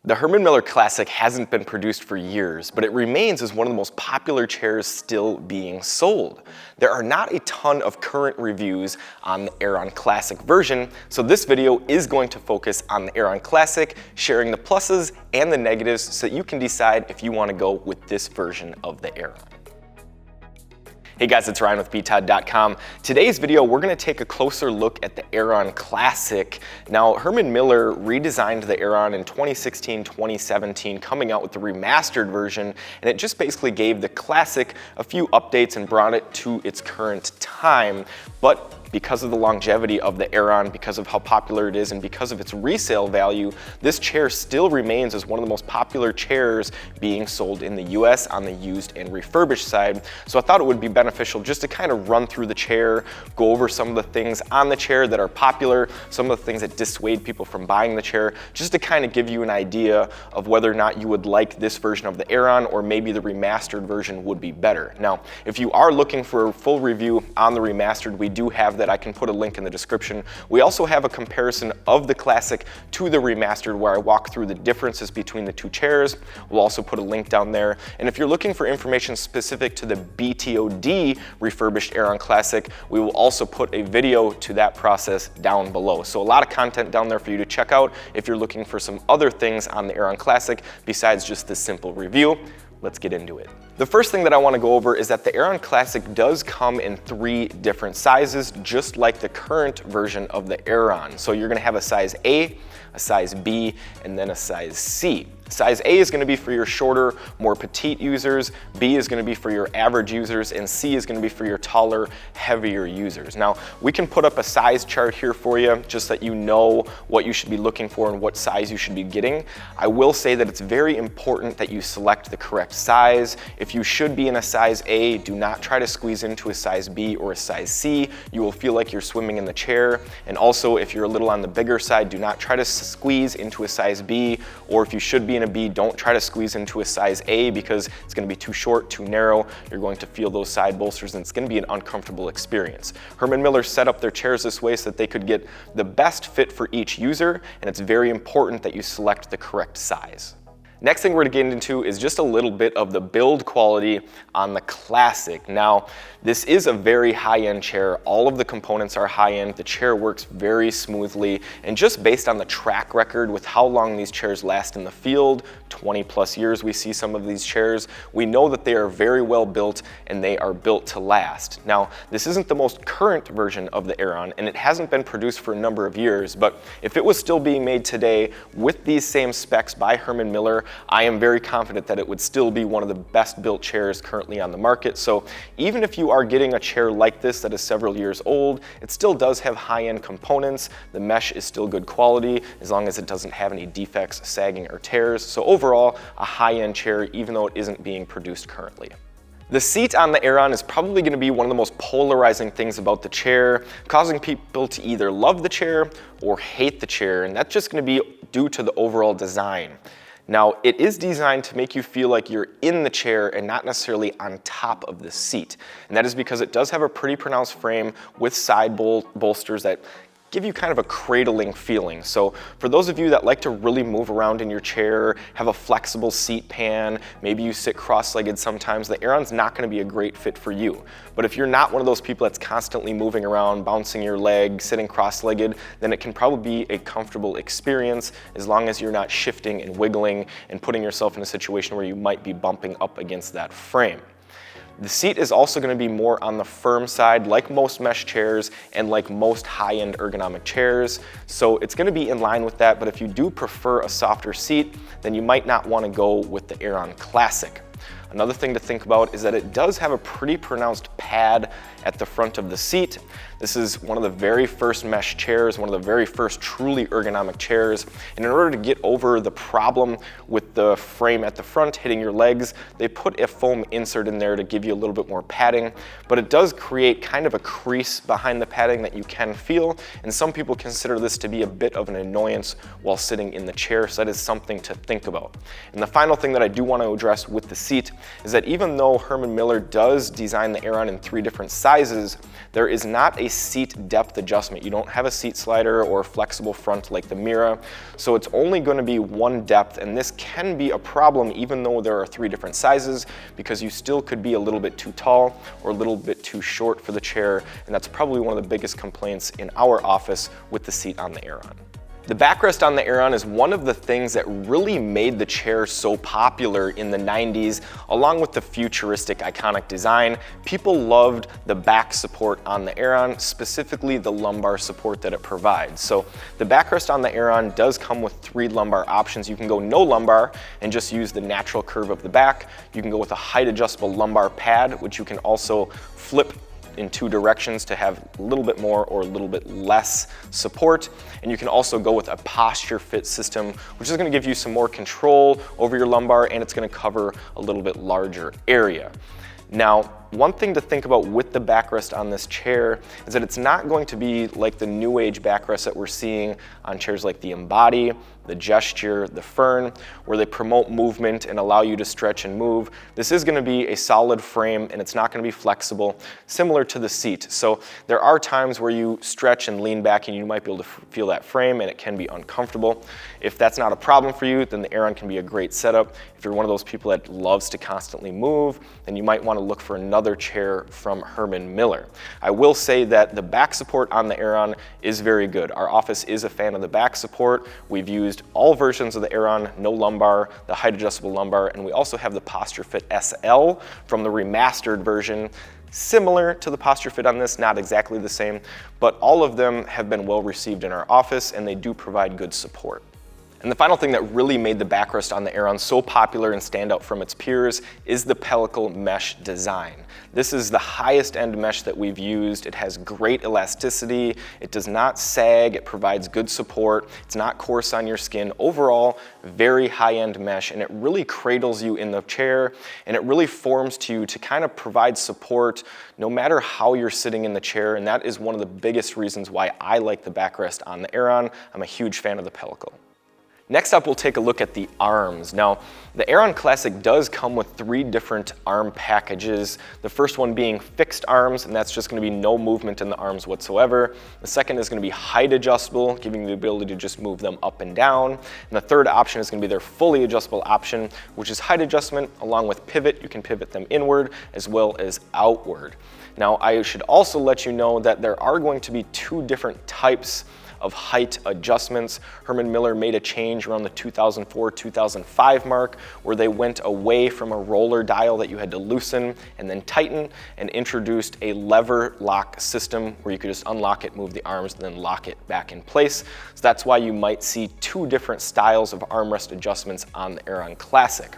The Herman Miller Classic hasn't been produced for years, but it remains as one of the most popular chairs still being sold. There are not a ton of current reviews on the Aeron Classic version, so this video is going to focus on the Aeron Classic, sharing the pluses and the negatives so that you can decide if you want to go with this version of the Aeron. Hey guys, it's Ryan with BTod.com. Today's video, we're going to take a closer look at the Aeron Classic. Now, Herman Miller redesigned the Aeron in 2016-2017, coming out with the remastered version, and it just basically gave the Classic a few updates and brought it to its current time. But because of the longevity of the Aeron, because of how popular it is, and because of its resale value, this chair still remains as one of the most popular chairs being sold in the US on the used and refurbished side. So I thought it would be beneficial just to kind of run through the chair, go over some of the things on the chair that are popular, some of the things that dissuade people from buying the chair, just to kind of give you an idea of whether or not you would like this version of the Aeron or maybe the remastered version would be better. Now, if you are looking for a full review on the remastered, we do have that. I can put a link in the description. We also have a comparison of the Classic to the remastered where I walk through the differences between the two chairs. We'll also put a link down there. And if you're looking for information specific to the BTOD refurbished Aeron Classic, we will also put a video to that process down below. So a lot of content down there for you to check out if you're looking for some other things on the Aeron Classic besides just this simple review. Let's get into it. The first thing that I want to go over is that the Aeron Classic does come in 3 different sizes, just like the current version of the Aeron. So you're going to have a size A, a size B, and then a size C. Size A is going to be for your shorter, more petite users, B is going to be for your average users, and C is going to be for your taller, heavier users. Now, we can put up a size chart here for you just so that you know what you should be looking for and what size you should be getting. I will say that it's very important that you select the correct size. If you should be in a size A, do not try to squeeze into a size B or a size C. You will feel like you're swimming in the chair. And also, if you're a little on the bigger side, do not try to squeeze into a size B, or if you should be in a B, don't try to squeeze into a size A because it's going to be too short, too narrow. You're going to feel those side bolsters and it's going to be an uncomfortable experience. Herman Miller set up their chairs this way so that they could get the best fit for each user, and it's very important that you select the correct size. Next thing we're going to get into is just a little bit of the build quality on the Classic. Now, this is a very high-end chair. All of the components are high-end. The chair works very smoothly, and just based on the track record with how long these chairs last in the field, 20+ years we see some of these chairs, we know that they are very well built and they are built to last. Now, this isn't the most current version of the Aeron, and it hasn't been produced for a number of years, but if it was still being made today with these same specs by Herman Miller, I am very confident that it would still be one of the best built chairs currently on the market. So even if you are getting a chair like this that is several years old, it still does have high-end components. The mesh is still good quality as long as it doesn't have any defects, sagging, or tears. So overall, a high-end chair even though it isn't being produced currently. The seat on the Aeron is probably going to be one of the most polarizing things about the chair, causing people to either love the chair or hate the chair, and that's just going to be due to the overall design. Now, it is designed to make you feel like you're in the chair and not necessarily on top of the seat. And that is because it does have a pretty pronounced frame with side bolsters that give you kind of a cradling feeling. So for those of you that like to really move around in your chair, have a flexible seat pan, maybe you sit cross-legged sometimes, the Aeron's not going to be a great fit for you. But if you're not one of those people that's constantly moving around, bouncing your leg, sitting cross-legged, then it can probably be a comfortable experience as long as you're not shifting and wiggling and putting yourself in a situation where you might be bumping up against that frame. The seat is also going to be more on the firm side, like most mesh chairs and like most high-end ergonomic chairs. So it's going to be in line with that, but if you do prefer a softer seat, then you might not want to go with the Aeron Classic. Another thing to think about is that it does have a pretty pronounced pad at the front of the seat. This is one of the very first mesh chairs, one of the very first truly ergonomic chairs. And in order to get over the problem with the frame at the front hitting your legs, they put a foam insert in there to give you a little bit more padding, but it does create kind of a crease behind the padding that you can feel, and some people consider this to be a bit of an annoyance while sitting in the chair, so that is something to think about. And the final thing that I do want to address with the seat is that even though Herman Miller does design the Aeron in 3 different sizes, there is not a seat depth adjustment. You don't have a seat slider or flexible front like the Mira, so it's only going to be one depth, and this can be a problem even though there are 3 different sizes, because you still could be a little bit too tall or a little bit too short for the chair, and that's probably one of the biggest complaints in our office with the seat on the Aeron. The backrest on the Aeron is one of the things that really made the chair so popular in the 90s, along with the futuristic iconic design. People loved the back support on the Aeron, specifically the lumbar support that it provides. So the backrest on the Aeron does come with 3 lumbar options. You can go no lumbar and just use the natural curve of the back. You can go with a height adjustable lumbar pad, which you can also flip in 2 directions to have a little bit more or a little bit less support. And you can also go with a posture fit system, which is going to give you some more control over your lumbar, and it's going to cover a little bit larger area. Now, one thing to think about with the backrest on this chair is that it's not going to be like the new age backrest that we're seeing on chairs like the Embody, the Gesture, the Fern, where they promote movement and allow you to stretch and move. This is going to be a solid frame, and it's not going to be flexible, similar to the seat. So there are times where you stretch and lean back and you might be able to feel that frame, and it can be uncomfortable. If that's not a problem for you, then the Aeron can be a great setup. If you're one of those people that loves to constantly move, then you might want to look for another chair from Herman Miller. I will say that the back support on the Aeron is very good. Our office is a fan of the back support. We've used all versions of the Aeron, no lumbar, the height adjustable lumbar, and we also have the Posture Fit SL from the remastered version, similar to the Posture Fit on this, not exactly the same, but all of them have been well received in our office, and they do provide good support. And the final thing that really made the backrest on the Aeron so popular and stand out from its peers is the pellicle mesh design. This is the highest end mesh that we've used. It has great elasticity, it does not sag, it provides good support, it's not coarse on your skin. Overall, very high-end mesh, and it really cradles you in the chair, and it really forms to you to kind of provide support no matter how you're sitting in the chair, and that is one of the biggest reasons why I like the backrest on the Aeron. I'm a huge fan of the pellicle. Next up, we'll take a look at the arms. Now, the Aeron Classic does come with 3 different arm packages. The first one being fixed arms, and that's just going to be no movement in the arms whatsoever. The second is going to be height adjustable, giving you the ability to just move them up and down. And the third option is going to be their fully adjustable option, which is height adjustment along with pivot. You can pivot them inward as well as outward. Now, I should also let you know that there are going to be 2 different types of height adjustments. Herman Miller made a change around the 2004-2005 mark where they went away from a roller dial that you had to loosen and then tighten, and introduced a lever lock system where you could just unlock it, move the arms, and then lock it back in place. So that's why you might see 2 different styles of armrest adjustments on the Aeron Classic.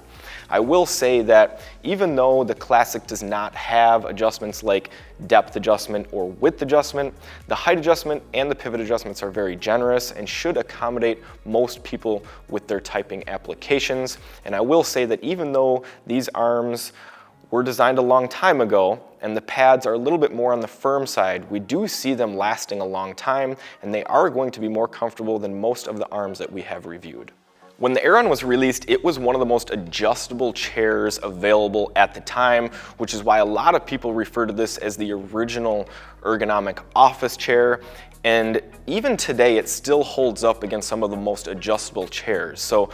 I will say that even though the Classic does not have adjustments like depth adjustment or width adjustment, the height adjustment and the pivot adjustments are very generous and should accommodate most people with their typing applications. And I will say that even though these arms were designed a long time ago and the pads are a little bit more on the firm side, we do see them lasting a long time, and they are going to be more comfortable than most of the arms that we have reviewed. When the Aeron was released, it was one of the most adjustable chairs available at the time, which is why a lot of people refer to this as the original ergonomic office chair. And even today, it still holds up against some of the most adjustable chairs. So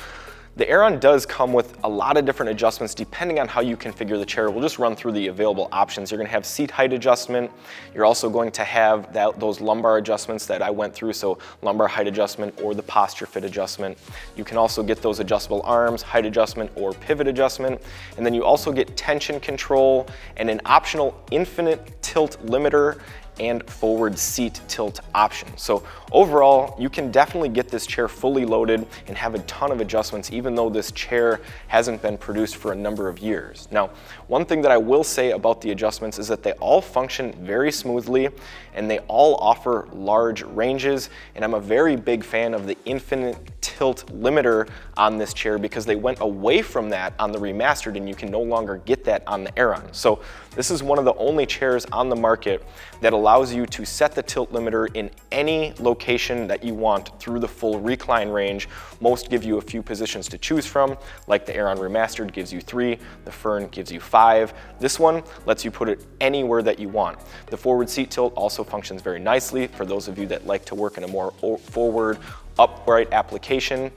the Aeron does come with a lot of different adjustments depending on how you configure the chair. We'll just run through the available options. You're going to have seat height adjustment. You're also going to have those lumbar adjustments that I went through, so lumbar height adjustment or the posture fit adjustment. You can also get those adjustable arms, height adjustment, or pivot adjustment. And then you also get tension control and an optional infinite tilt limiter and forward seat tilt option. So overall, you can definitely get this chair fully loaded and have a ton of adjustments, even though this chair hasn't been produced for a number of years. Now, one thing that I will say about the adjustments is that they all function very smoothly and they all offer large ranges, and I'm a very big fan of the infinite tilt limiter on this chair because they went away from that on the remastered and you can no longer get that on the Aeron. So this is one of the only chairs on the market that allows allows you to set the tilt limiter in any location that you want through the full recline range. Most give you a few positions to choose from, like the Aeron Remastered gives you 3, the Fern gives you 5. This one lets you put it anywhere that you want. The forward seat tilt also functions very nicely for those of you that like to work in a more forward, upright application.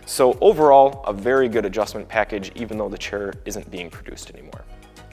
So overall, a very good adjustment package, even though the chair isn't being produced anymore.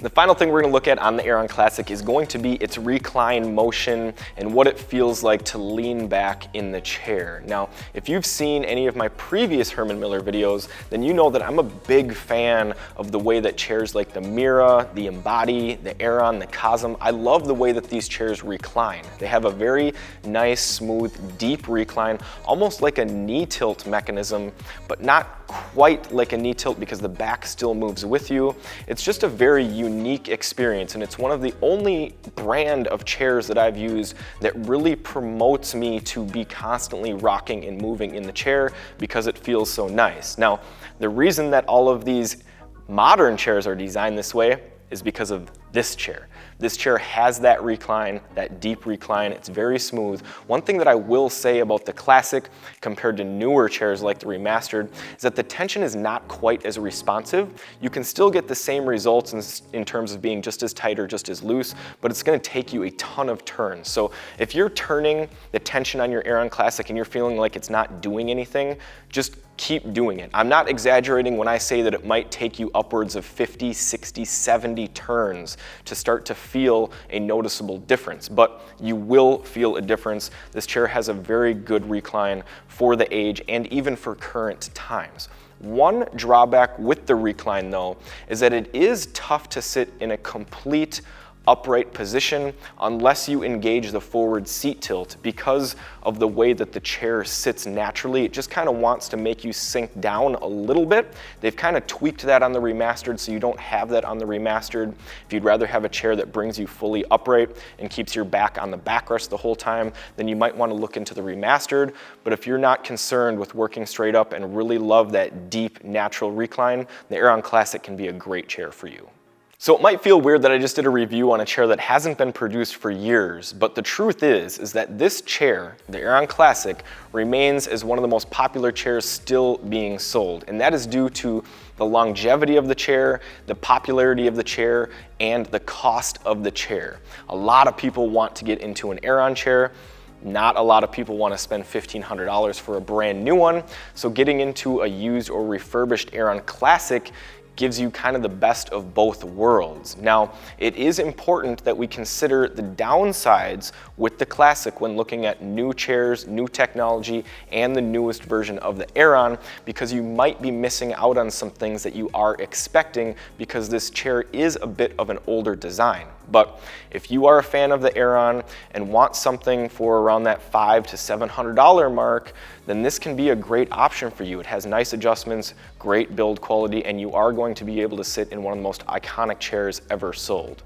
The final thing we're going to look at on the Aeron Classic is going to be its recline motion and what it feels like to lean back in the chair. Now, if you've seen any of my previous Herman Miller videos, then you know that I'm a big fan of the way that chairs like the Mira, the Embody, the Aeron, the Cosm, I love the way that these chairs recline. They have a very nice, smooth, deep recline, almost like a knee tilt mechanism, but not quite like a knee tilt because the back still moves with you. It's just a very unique experience, and it's one of the only brand of chairs that I've used that really promotes me to be constantly rocking and moving in the chair because it feels so nice. Now, the reason that all of these modern chairs are designed this way is because of this chair. This chair has that recline, that deep recline. It's very smooth. One thing that I will say about the Classic compared to newer chairs like the Remastered is that the tension is not quite as responsive. You can still get the same results in terms of being just as tight or just as loose, but it's going to take you a ton of turns. So if you're turning the tension on your Aeron Classic and you're feeling like it's not doing anything, just keep doing it. I'm not exaggerating when I say that it might take you upwards of 50, 60, 70 turns to start to feel a noticeable difference, but you will feel a difference. This chair has a very good recline for the age and even for current times. One drawback with the recline though is that it is tough to sit in a complete upright position unless you engage the forward seat tilt because of the way that the chair sits naturally. It just kind of wants to make you sink down a little bit. They've kind of tweaked that on the Remastered so you don't have that on the Remastered. If you'd rather have a chair that brings you fully upright and keeps your back on the backrest the whole time, then you might want to look into the Remastered. But if you're not concerned with working straight up and really love that deep natural recline, the Aeron Classic can be a great chair for you. So it might feel weird that I just did a review on a chair that hasn't been produced for years, but the truth is that this chair, the Aeron Classic, remains as one of the most popular chairs still being sold. And that is due to the longevity of the chair, the popularity of the chair, and the cost of the chair. A lot of people want to get into an Aeron chair. Not a lot of people want to spend $1,500 for a brand new one. So getting into a used or refurbished Aeron Classic gives you kind of the best of both worlds. Now, it is important that we consider the downsides with the Classic when looking at new chairs, new technology, and the newest version of the Aeron, because you might be missing out on some things that you are expecting because this chair is a bit of an older design. But if you are a fan of the Aeron and want something for around that $500 to $700 mark, then this can be a great option for you. It has nice adjustments, great build quality, and you are going to be able to sit in one of the most iconic chairs ever sold.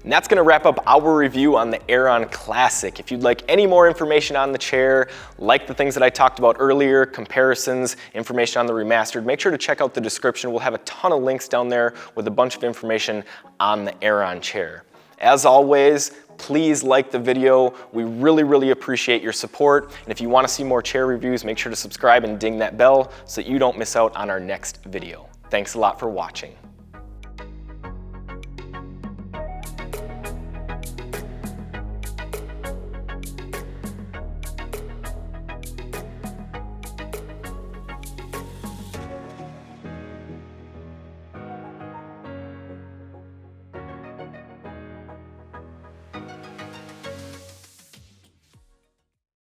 And that's going to wrap up our review on the Aeron Classic. If you'd like any more information on the chair, like the things that I talked about earlier, comparisons, information on the Remastered, make sure to check out the description. We'll have a ton of links down there with a bunch of information on the Aeron chair. As always, please like the video. We really appreciate your support. And if you want to see more chair reviews, make sure to subscribe and ding that bell so that you don't miss out on our next video. Thanks a lot for watching.